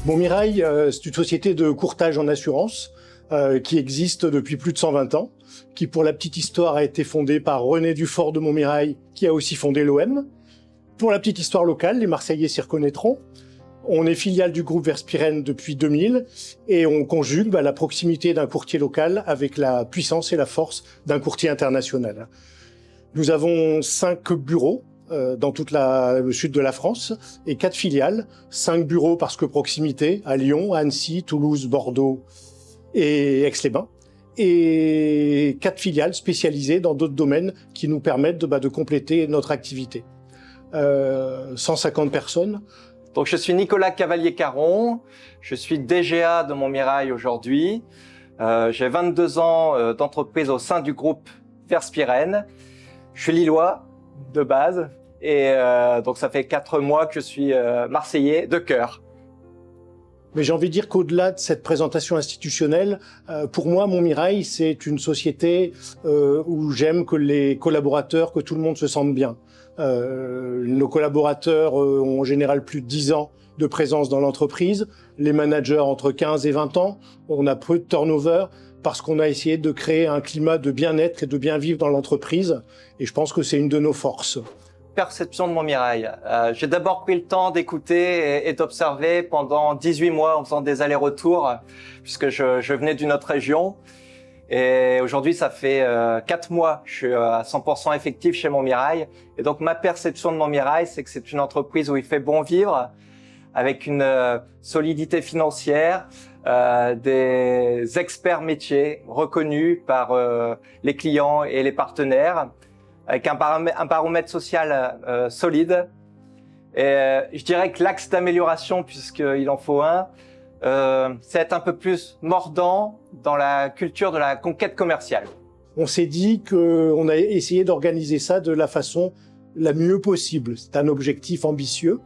Montmirail, c'est une société de courtage en assurance qui existe depuis plus de 120 ans, qui, pour la petite histoire, a été fondée par René Dufort de Montmirail, qui a aussi fondé l'OM. Pour la petite histoire locale, les Marseillais s'y reconnaîtront. On est filiale du groupe Verspiren depuis 2000 et on conjugue la proximité d'un courtier local avec la puissance et la force d'un courtier international. Nous avons 5 bureaux dans toute le sud de la France et 4 filiales. 5 bureaux parce que proximité à Lyon, Annecy, Toulouse, Bordeaux et Aix-les-Bains. Et 4 filiales spécialisées dans d'autres domaines qui nous permettent de compléter notre activité. 150 personnes. Donc je suis Nicolas Cavalier-Caron, je suis DGA de Montmirail aujourd'hui. J'ai 22 ans d'entreprise au sein du groupe Verspiren. Je suis lillois de base et donc ça fait 4 mois que je suis Marseillais de cœur. Mais j'ai envie de dire qu'au-delà de cette présentation institutionnelle, pour moi, Montmirail, c'est une société où j'aime que les collaborateurs, que tout le monde se sente bien. Nos collaborateurs ont en général plus de 10 ans de présence dans l'entreprise, les managers entre 15 et 20 ans, on a peu de turnover parce qu'on a essayé de créer un climat de bien-être et de bien vivre dans l'entreprise et je pense que c'est une de nos forces. Perception de Montmirail. J'ai d'abord pris le temps d'écouter et d'observer pendant 18 mois en faisant des allers-retours puisque je venais d'une autre région. Et aujourd'hui, ça fait 4 mois, je suis à 100% effectif chez Montmirail. Et donc, ma perception de Montmirail, c'est que c'est une entreprise où il fait bon vivre, avec une solidité financière, des experts métiers reconnus par les clients et les partenaires, avec un baromètre social solide. Et je dirais que l'axe d'amélioration, puisqu'il en faut un, c'est être un peu plus mordant dans la culture de la conquête commerciale. On s'est dit qu'on a essayé d'organiser ça de la façon la mieux possible. C'est un objectif ambitieux.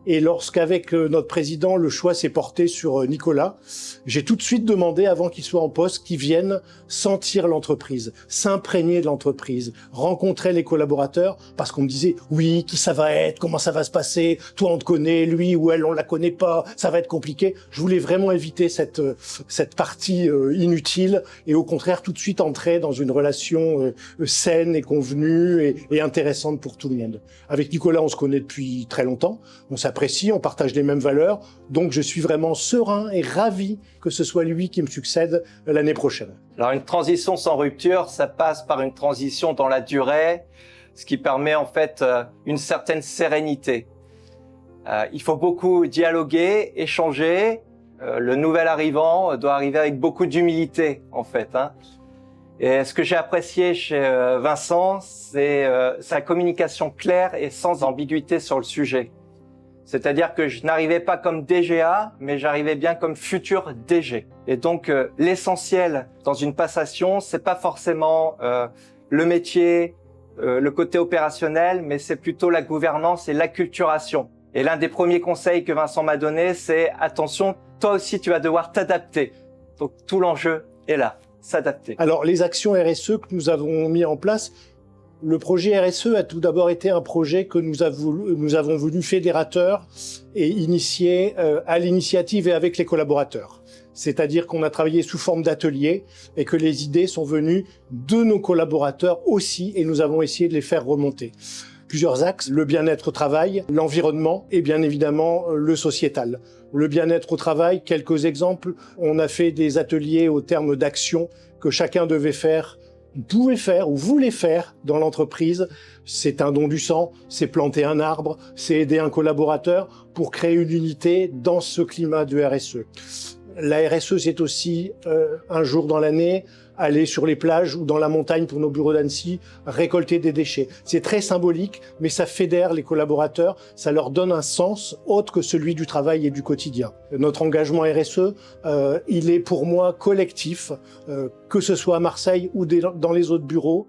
Et lorsqu'avec notre président, le choix s'est porté sur Nicolas, j'ai tout de suite demandé, avant qu'il soit en poste, qu'il vienne sentir l'entreprise, s'imprégner de l'entreprise, rencontrer les collaborateurs, parce qu'on me disait, oui, qui ça va être, comment ça va se passer, toi on te connaît, lui ou elle on la connaît pas, ça va être compliqué. Je voulais vraiment éviter cette partie inutile et au contraire tout de suite entrer dans une relation saine et convenue et intéressante pour tout le monde. Avec Nicolas, on se connaît depuis très longtemps, on s'apprécie, on partage les mêmes valeurs, donc je suis vraiment serein et ravi que ce soit lui qui me succède l'année prochaine. Alors une transition sans rupture, ça passe par une transition dans la durée, ce qui permet en fait une certaine sérénité. Il faut beaucoup dialoguer, échanger. Le nouvel arrivant doit arriver avec beaucoup d'humilité en fait. Et ce que j'ai apprécié chez Vincent, c'est sa communication claire et sans ambiguïté sur le sujet. C'est-à-dire que je n'arrivais pas comme DGA, mais j'arrivais bien comme futur DG. Et donc, l'essentiel dans une passation, c'est pas forcément le métier, le côté opérationnel, mais c'est plutôt la gouvernance et l'acculturation. Et l'un des premiers conseils que Vincent m'a donné, c'est attention, toi aussi tu vas devoir t'adapter. Donc, tout l'enjeu est là, s'adapter. Alors, les actions RSE que nous avons mis en place, le projet RSE a tout d'abord été un projet que nous avons voulu fédérateur et initié à l'initiative et avec les collaborateurs. C'est-à-dire qu'on a travaillé sous forme d'atelier et que les idées sont venues de nos collaborateurs aussi et nous avons essayé de les faire remonter. Plusieurs axes, le bien-être au travail, l'environnement et bien évidemment le sociétal. Le bien-être au travail, quelques exemples. On a fait des ateliers au terme d'actions que chacun devait faire, pouvait faire ou voulait faire dans l'entreprise. C'est un don du sang, c'est planter un arbre, c'est aider un collaborateur pour créer une unité dans ce climat de RSE. La RSE, c'est aussi un jour dans l'année, aller sur les plages ou dans la montagne pour nos bureaux d'Annecy, récolter des déchets. C'est très symbolique, mais ça fédère les collaborateurs, ça leur donne un sens autre que celui du travail et du quotidien. Notre engagement RSE, il est pour moi collectif, que ce soit à Marseille ou dans les autres bureaux.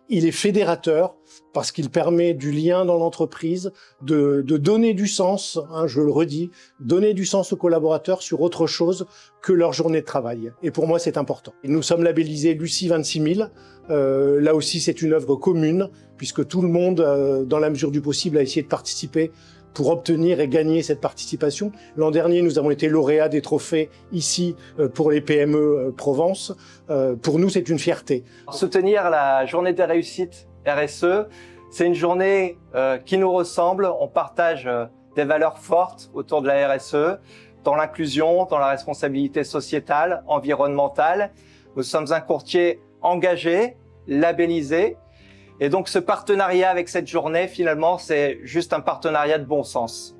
Il est fédérateur parce qu'il permet du lien dans l'entreprise, de donner du sens, je le redis, donner du sens aux collaborateurs sur autre chose que leur journée de travail. Et pour moi, c'est important. Et nous sommes labellisés Lucie 26000. Là aussi, c'est une œuvre commune, puisque tout le monde, dans la mesure du possible, a essayé de participer pour obtenir et gagner cette participation. L'an dernier, nous avons été lauréats des trophées ici pour les PME Provence. Pour nous, c'est une fierté. Soutenir la journée des réussites RSE, c'est une journée qui nous ressemble. On partage des valeurs fortes autour de la RSE, dans l'inclusion, dans la responsabilité sociétale, environnementale. Nous sommes un courtier engagé, labellisé. Et donc ce partenariat avec cette journée, finalement, c'est juste un partenariat de bon sens.